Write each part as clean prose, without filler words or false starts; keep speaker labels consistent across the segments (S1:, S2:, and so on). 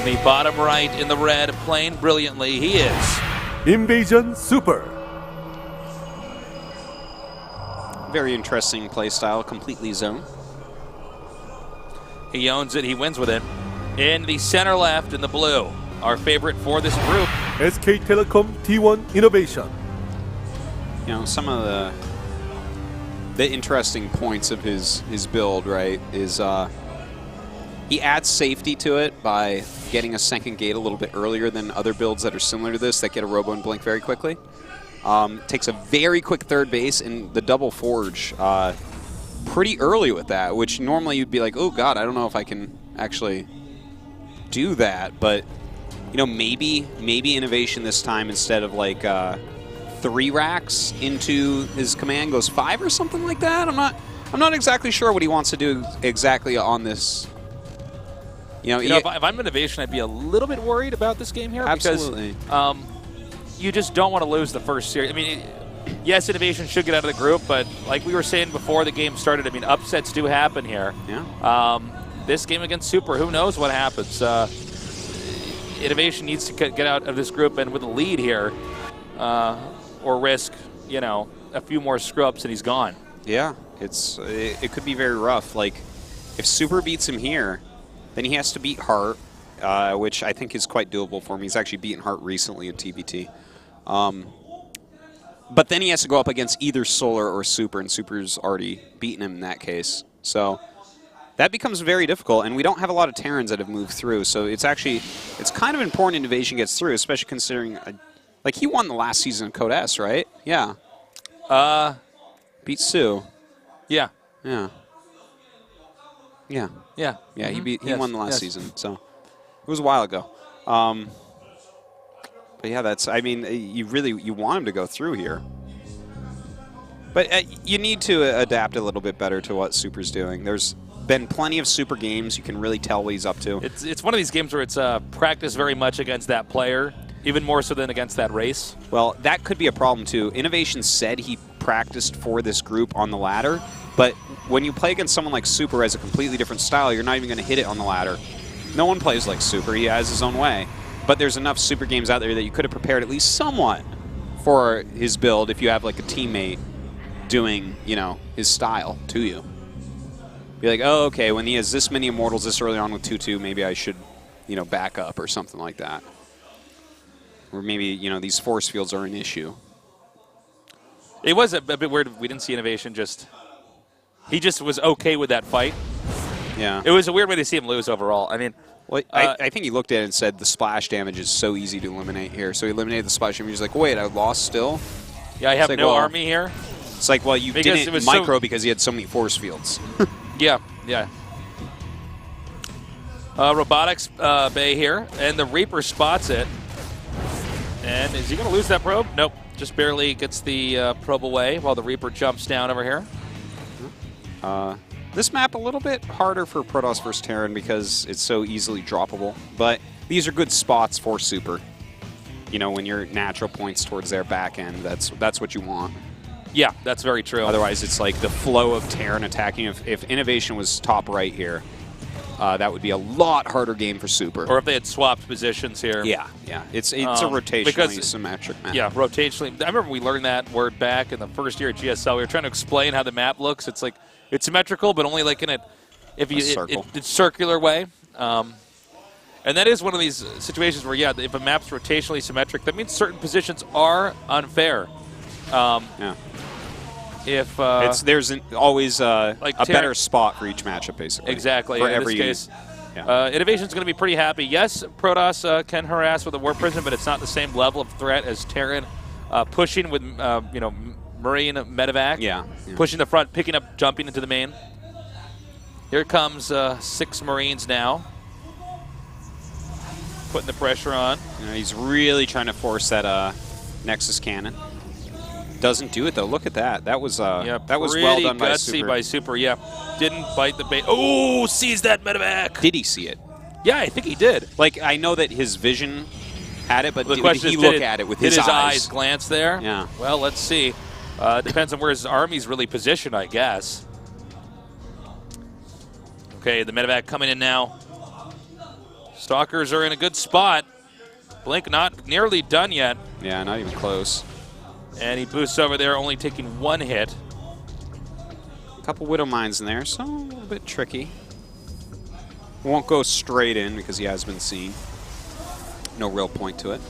S1: In the bottom right in the red, playing brilliantly, he is
S2: Invasion Super.
S3: Very interesting playstyle, completely zone.
S1: He owns it, he wins with it. In the center left in the blue, our favorite for this group,
S2: SK Telecom T1 Innovation.
S3: You know, some of the interesting points of his build, right, is he adds safety to it by getting a second gate a little bit earlier than other builds that are similar to this that get a robo and blink very quickly. Takes a very quick third base and the double forge pretty early with that, which normally you'd be like, oh god, I don't know if I can actually do that. But you know, maybe innovation this time, instead of like 3 racks into his command, goes 5 or something like that. I'm not exactly sure what he wants to do exactly on this. You know,
S1: if I'm innovation, I'd be a little bit worried about this game here.
S3: Absolutely.
S1: Because you just don't want to lose the first series. I mean, yes, innovation should get out of the group, but like we were saying before the game started, I mean, upsets do happen here.
S3: Yeah.
S1: This game against Super, who knows what happens? Innovation needs to get out of this group and with a lead here, or risk, you know, a few more scrubs and he's gone.
S3: Yeah, it could be very rough. Like, if Super beats him here, then he has to beat Hart, which I think is quite doable for him. He's actually beaten Hart recently in TBT. But then he has to go up against either Solar or Super, and Super's already beaten him in that case. So that becomes very difficult, and we don't have a lot of Terrans that have moved through. So it's kind of important innovation gets through, especially considering, like, he won the last season of Code S, right? Yeah. Beat Sue.
S1: Yeah.
S3: Yeah. Yeah.
S1: Yeah.
S3: Yeah, he won the last season, so it was a while ago. But yeah, I mean, you want him to go through here. But you need to adapt a little bit better to what Super's doing. There's been plenty of Super games. You can really tell what he's up to.
S1: It's one of these games where it's practice very much against that player, even more so than against that race.
S3: Well, that could be a problem too. Innovation said he practiced for this group on the ladder, but when you play against someone like Super who has a completely different style, you're not even going to hit it on the ladder. No one plays like Super. He has his own way. But there's enough Super games out there that you could have prepared at least somewhat for his build if you have like a teammate doing, you know, his style to you. Be like, oh, okay, when he has this many Immortals this early on with 2-2, maybe I should, you know, back up or something like that. Or maybe, you know, these force fields are an issue.
S1: It was a bit weird. We didn't see innovation. He just was okay with that fight.
S3: Yeah.
S1: It was a weird way to see him lose overall. I mean,
S3: well, I think he looked at it and said the splash damage is so easy to eliminate here. So he eliminated the splash damage. He's like, wait, I lost still?
S1: Yeah, I have
S3: like,
S1: no
S3: well,
S1: army here.
S3: It's like, well, you didn't micro because he had so many force fields.
S1: Yeah, yeah. Robotics Bay here, and the Reaper spots it. And is he going to lose that probe? Nope. Just barely gets the probe away while the Reaper jumps down over here.
S3: This map a little bit harder for Protoss versus Terran because it's so easily droppable. But these are good spots for Super. You know, when your natural points towards their back end, that's what you want.
S1: Yeah, that's very true.
S3: Otherwise, it's like the flow of Terran attacking. If Innovation was top right here, that would be a lot harder game for Super.
S1: Or if they had swapped positions here.
S3: Yeah, yeah. It's a rotationally symmetric map.
S1: Yeah, rotationally. I remember we learned that word back in the first year at GSL. We were trying to explain how the map looks. It's like it's symmetrical, but only like in it's circular way. And that is one of these situations where, yeah, if a map's rotationally symmetric, that means certain positions are unfair.
S3: Yeah.
S1: If
S3: there's always
S1: like
S3: a better spot for each matchup, basically.
S1: Exactly.
S3: For
S1: in
S3: every
S1: this case,
S3: yeah.
S1: Innovation's going to be pretty happy. Yes, Protoss can harass with a War Prison, but it's not the same level of threat as Terran. Pushing with you know, Marine Medevac.
S3: Yeah.
S1: Pushing the front, picking up, jumping into the main. Here comes 6 Marines now. Putting the pressure on.
S3: You know, he's really trying to force that Nexus cannon. Doesn't do it though. Look at that. That was well done by Super.
S1: By Super. Yeah, didn't bite the bait. Oh, sees that medevac.
S3: Did he see it?
S1: Yeah, I think he did.
S3: Like, I know that his vision had it, but
S1: did
S3: he look at it with his eyes?
S1: Did his eyes glance there?
S3: Yeah.
S1: Well, let's see. Depends on where his army's really positioned, I guess. Okay, the medevac coming in now. Stalkers are in a good spot. Blink not nearly done yet.
S3: Yeah, not even close.
S1: And he boosts over there, only taking 1 hit.
S3: A couple Widow Mines in there, so a little bit tricky. Won't go straight in because he has been seen. No real point to it.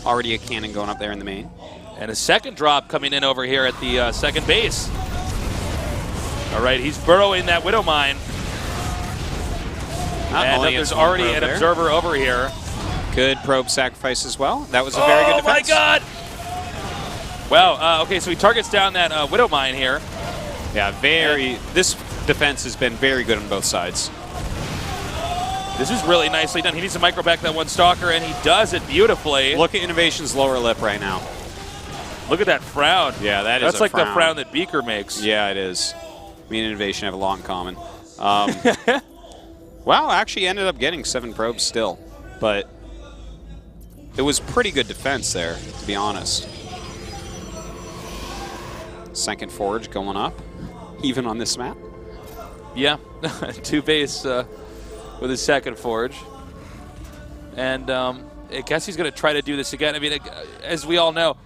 S3: Already a cannon going up there in the main.
S1: And a second drop coming in over here at the second base. All right, he's burrowing that Widow Mine. And there's already an observer over here.
S3: Good probe sacrifice as well. That was a very good defense.
S1: Oh, my God! Wow, okay, so he targets down that Widow Mine here.
S3: Yeah, this defense has been very good on both sides.
S1: This is really nicely done. He needs to micro back that one Stalker, and he does it beautifully.
S3: Look at Innovation's lower lip right now.
S1: Look at that frown.
S3: Yeah,
S1: that's like the frown that Beaker makes.
S3: Yeah, it is. Me and Innovation have a lot in common. Wow, actually ended up getting 7 probes still, but it was pretty good defense there, to be honest. Second Forge going up, even on this map.
S1: Yeah, 2 base with his second Forge. And I guess he's going to try to do this again. I mean, as we all know,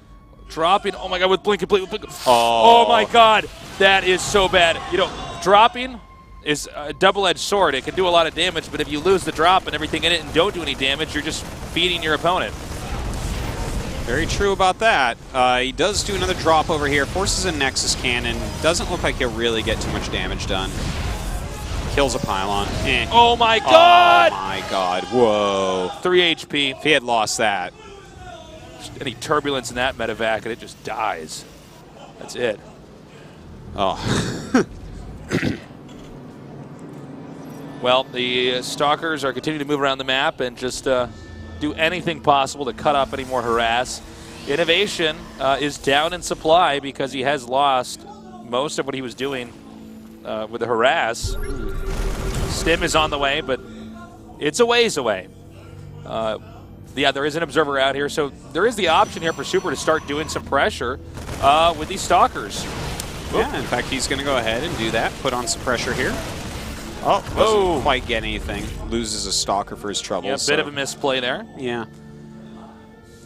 S1: dropping, oh my God, with Blink and Blink. Oh my God, that is so bad. You know, dropping is a double-edged sword. It can do a lot of damage, but if you lose the drop and everything in it and don't do any damage, you're just feeding your opponent.
S3: Very true about that. He does do another drop over here, forces a Nexus Cannon. Doesn't look like he'll really get too much damage done. Kills a pylon. Eh.
S1: Oh my God!
S3: Oh my God, whoa.
S1: 3 HP.
S3: If he had lost that.
S1: Just any turbulence in that medevac and it just dies. That's it.
S3: Oh.
S1: Well, the Stalkers are continuing to move around the map and just do anything possible to cut off any more harass. Innovation is down in supply because he has lost most of what he was doing with the harass. Stim is on the way, but it's a ways away. Yeah, there is an observer out here, so there is the option here for Super to start doing some pressure with these Stalkers.
S3: Yeah, in fact, he's going to go ahead and do that, put on some pressure here. Oh, doesn't quite get anything. Loses a Stalker for his trouble.
S1: Yeah, a bit of a misplay there.
S3: Yeah.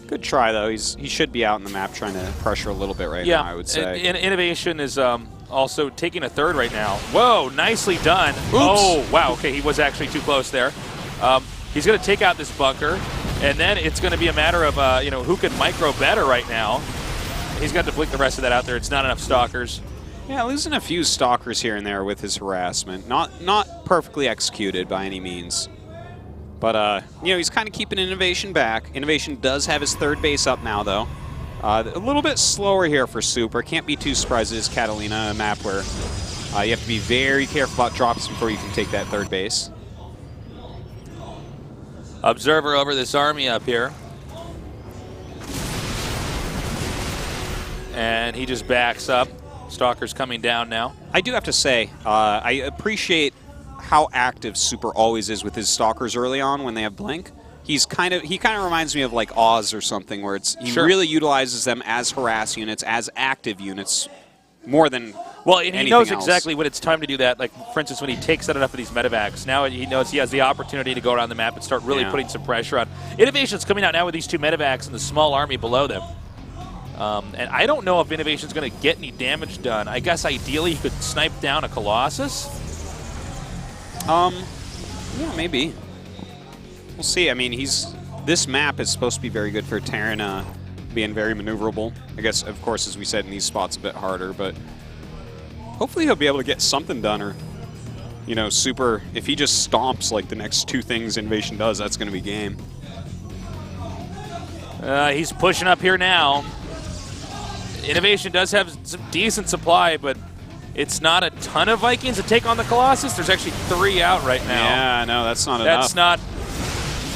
S3: Good try, though. He should be out in the map trying to pressure a little bit right now, I would say.
S1: Innovation is also taking a third right now. Whoa, nicely done. Oops. Oh, wow. Okay, he was actually too close there. He's going to take out this bunker, and then it's going to be a matter of you know, who can micro better right now. He's got to blink the rest of that out there. It's not enough Stalkers.
S3: Yeah, losing a few Stalkers here and there with his harassment. Not perfectly executed by any means. But, you know, he's kind of keeping Innovation back. Innovation does have his third base up now, though. A little bit slower here for Super. Can't be too surprised it is Catalina, a map where you have to be very careful about drops before you can take that third base.
S1: Observer over this army up here. And he just backs up. Stalker's coming down now.
S3: I do have to say, I appreciate how active Super always is with his Stalkers early on when they have Blink. He kind of reminds me of like Oz or something, where he really utilizes them as harass units, as active units, more than
S1: and he knows exactly when it's time to do that. Like, for instance, when he takes out enough of these medevacs, now he knows he has the opportunity to go around the map and start really putting some pressure on. Innovation's coming out now with these 2 medevacs and the small army below them. And I don't know if Innovation's going to get any damage done. I guess ideally he could snipe down a Colossus.
S3: Yeah, maybe. We'll see. I mean, this map is supposed to be very good for Terran, being very maneuverable. I guess, of course, as we said, in these spots a bit harder, but hopefully he'll be able to get something done, or, you know, Super, if he just stomps like the next 2 things Innovation does, that's going to be game.
S1: He's pushing up here now. Innovation does have some decent supply, but it's not a ton of Vikings to take on the Colossus. There's actually 3 out right now.
S3: Yeah, no, that's not enough.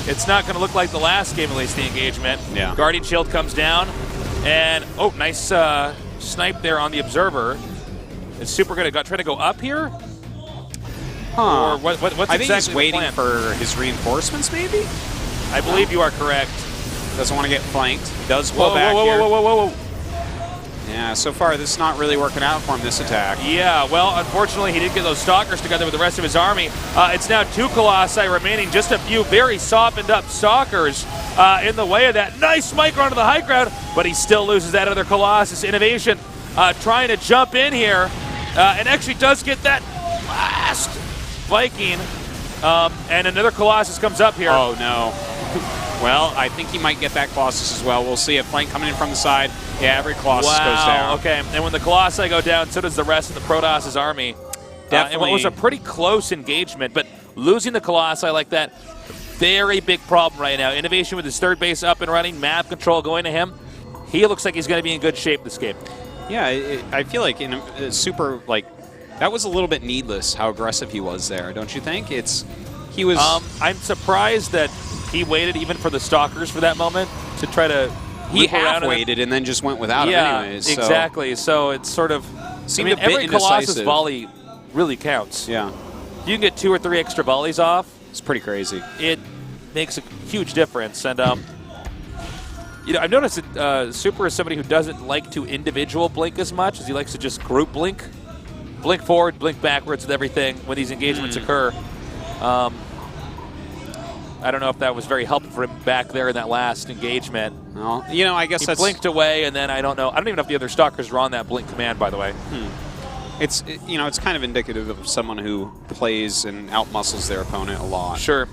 S1: It's not going to look like the last game, at least, the engagement.
S3: Yeah.
S1: Guardian Shield comes down, and, oh, nice snipe there on the Observer. Is Super going to try to go up here?
S3: Huh.
S1: Or what's
S3: I think
S1: exactly
S3: he's waiting
S1: the plan?
S3: for his reinforcements, maybe?
S1: I believe you are correct.
S3: Doesn't want to get flanked. Does pull back here.
S1: Whoa.
S3: Yeah, so far this is not really working out for him, this attack.
S1: Yeah, well, unfortunately, he didn't get those Stalkers together with the rest of his army. It's now 2 Colossi remaining, just a few very softened up Stalkers in the way of that. Nice micro onto the high ground, but he still loses that other Colossus. Innovation trying to jump in here, and actually does get that last Viking, and another Colossus comes up here.
S3: Oh, no. Well, I think he might get that Colossus as well. We'll see a flank coming in from the side. Yeah, every Colossus goes down.
S1: Okay, and when the Colossi go down, so does the rest of the Protoss' army.
S3: Definitely.
S1: And what was a pretty close engagement, but losing the Colossi like that, very big problem right now. Innovation with his third base up and running, map control going to him. He looks like he's going to be in good shape this game.
S3: Yeah, I feel like in a super, like, that was a little bit needless how aggressive he was there, don't you think? He was...
S1: I'm surprised that he waited even for the Stalkers for that moment to try to...
S3: He half-waited and then just went without him anyways.
S1: Yeah, exactly. So it's sort of...
S3: Seemed a bit
S1: every Colossus
S3: indecisive.
S1: volley really counts.
S3: Yeah.
S1: You can get 2 or 3 extra volleys off.
S3: It's pretty crazy.
S1: It makes a huge difference. And, you know, I've noticed that Super is somebody who doesn't like to individual blink as much as he likes to just group blink. Blink forward, blink backwards with everything when these engagements occur. I don't know if that was very helpful for him back there in that last engagement.
S3: Well, you know, I guess
S1: he blinked away, and then I don't know. I don't even know if the other Stalkers were on that blink command, by the way.
S3: It's you know, it's kind of indicative of someone who plays and outmuscles their opponent a lot.
S1: Sure.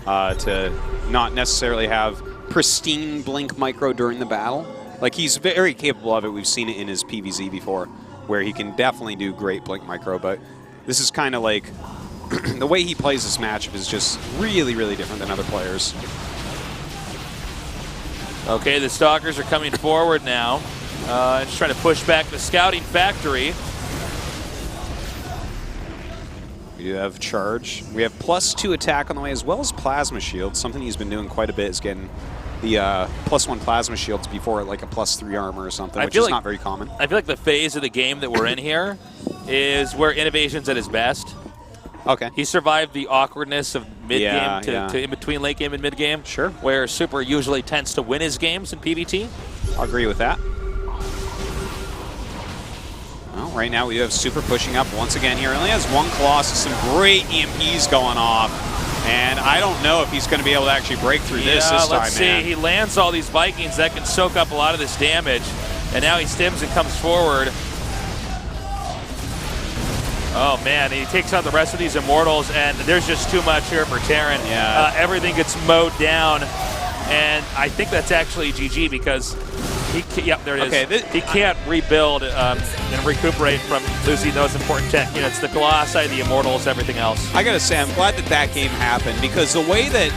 S3: To not necessarily have pristine blink micro during the battle. Like, he's very capable of it. We've seen it in his PvZ before, where he can definitely do great blink micro, but this is kind of like the way he plays this matchup is just really, really different than other players.
S1: Okay, the Stalkers are coming forward now. Just trying to push back the scouting factory.
S3: We do have charge. We have +2 attack on the way, as well as plasma shield. Something he's been doing quite a bit is getting the +1 plasma shields before like a +3 armor or something, which is not very common.
S1: I feel like the phase of the game that we're in here is where Innovation's at his best.
S3: Okay.
S1: He survived the awkwardness of mid-game to in between late game and mid-game.
S3: Sure.
S1: Where Super usually tends to win his games in PvT.
S3: I'll agree with that. Well, right now we do have Super pushing up once again here. He only has 1 Colossus, some great EMPs going off. And I don't know if he's going to be able to actually break through this time,
S1: let's see.
S3: man.
S1: He lands all these Vikings that can soak up a lot of this damage. And now he stims and comes forward. Oh, man, he takes out the rest of these Immortals, and there's just too much here for Terran.
S3: Yeah.
S1: Everything gets mowed down, and I think that's actually GG because yep, there it is.
S3: Okay,
S1: he can't rebuild and recuperate from losing those important tech units, the Colossi, the Immortals, everything else.
S3: I gotta say, I'm glad that that game happened, because the way that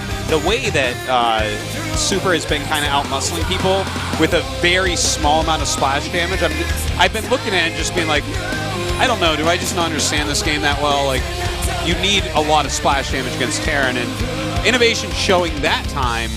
S3: Super has been kind of outmuscling people with a very small amount of splash damage. I've been looking at it and just being like, I don't know, do I just not understand this game that well? Like, you need a lot of splash damage against Terran, and Innovation showing that time,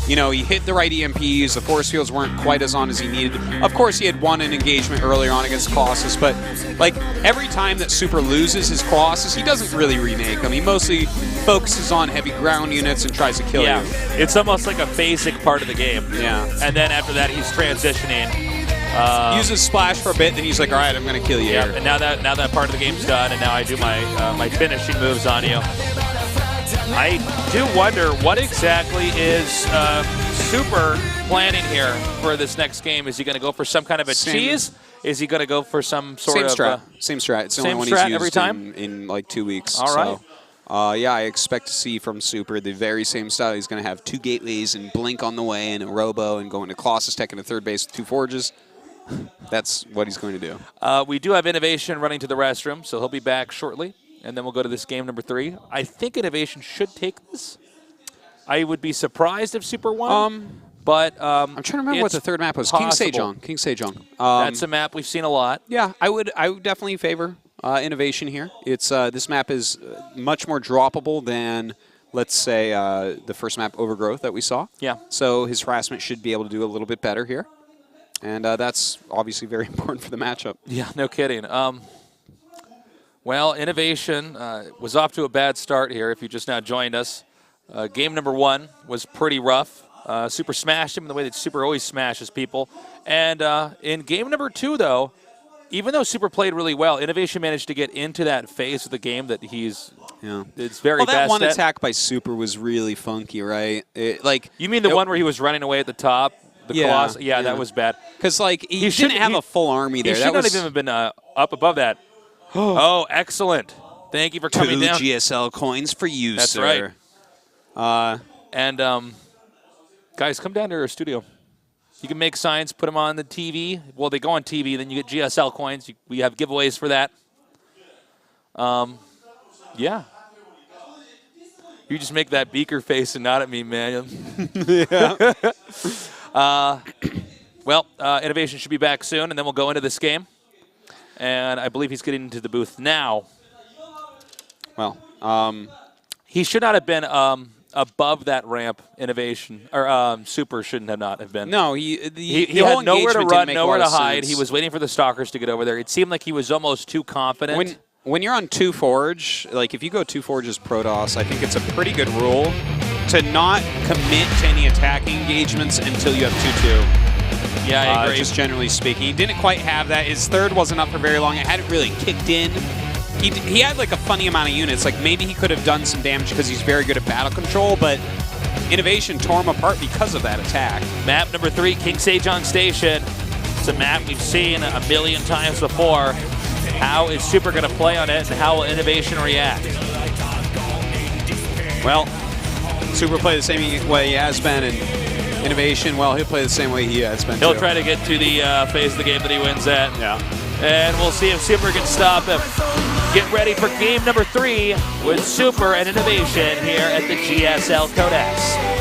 S3: you know, he hit the right EMPs, the force fields weren't quite as on as he needed. Of course, he had won an engagement earlier on against Colossus, but, like, every time that Super loses his Colossus, he doesn't really remake them. He mostly focuses on heavy ground units and tries to kill you.
S1: It's almost like a basic part of the game.
S3: Yeah.
S1: And then after that, he's transitioning.
S3: Uses splash for a bit, then he's like, all right, I'm going to kill you here.
S1: And now that part of the game's done, and now I do my my finishing moves on you. I do wonder what exactly is Super planning here for this next game. Is he going to go for some kind of a cheese? Is he going to go for some sort of
S3: Same strat. It's the
S1: same
S3: only one
S1: strat
S3: he's used
S1: every time?
S3: in like 2 weeks.
S1: All right.
S3: So, yeah, I expect to see from Super the very same style. He's going to have 2 gateways and Blink on the way and a Robo and going to Colossus Tech in a third base with 2 Forges. That's what he's going to do.
S1: We do have Innovation running to the restroom, so he'll be back shortly. And then we'll go to this game number 3. I think Innovation should take this. I would be surprised if Super won. But
S3: I'm trying to remember what the third map was.
S1: Possible.
S3: King Sejong.
S1: That's a map we've seen a lot.
S3: Yeah, I would definitely favor Innovation here. It's this map is much more droppable than, let's say, the first map, Overgrowth, that we saw.
S1: Yeah.
S3: So his harassment should be able to do a little bit better here. And that's obviously very important for the matchup.
S1: Yeah, no kidding. Well, Innovation was off to a bad start here, if you just now joined us. Game number 1 was pretty rough. Super smashed him in the way that Super always smashes people. And in game number 2, though, even though Super played really well, Innovation managed to get into that phase of the game that he's it's very
S3: that
S1: best
S3: one
S1: at.
S3: attack by Super was really funky, right?
S1: You mean the one where he was running away at the top? The Colossus? Yeah, that was bad.
S3: Because he didn't have a full army there.
S1: He should not even have been up above that. Oh, excellent. Thank you for coming down.
S3: 2 GSL coins for you,
S1: That's
S3: sir.
S1: Right. And guys, come down to our studio. You can make signs, put them on the TV. Well, they go on TV, then you get GSL coins. We have giveaways for that. Yeah. You just make that beaker face and nod at me, man.
S3: Yeah.
S1: Well, Innovation should be back soon, and then we'll go into this game. And I believe he's getting into the booth now.
S3: Well,
S1: he should not have been above that ramp. Innovation or Super shouldn't have been.
S3: No, he
S1: had nowhere to run, nowhere to hide. He was waiting for the Stalkers to get over there. It seemed like he was almost too confident.
S3: When you're on 2 Forge, like if you go 2 Forge as Protoss, I think it's a pretty good rule to not commit to any attacking engagements until you have 2-2.
S1: Yeah, I agree.
S3: Just generally speaking. He didn't quite have that. His third wasn't up for very long. It hadn't really kicked in. He had like a funny amount of units. Like maybe he could have done some damage because he's very good at battle control, but Innovation tore him apart because of that attack.
S1: Map number 3, King Sejong Station. It's a map we've seen a million times before. How is Super going to play on it, and how will Innovation react?
S3: Well, Super play the same way he has been, and Innovation, well, he'll play the same way he has been.
S1: He'll try to get to the phase of the game that he wins at.
S3: Yeah.
S1: And we'll see if Super can stop him. Get ready for game number 3 with Super and Innovation here at the GSL Code S.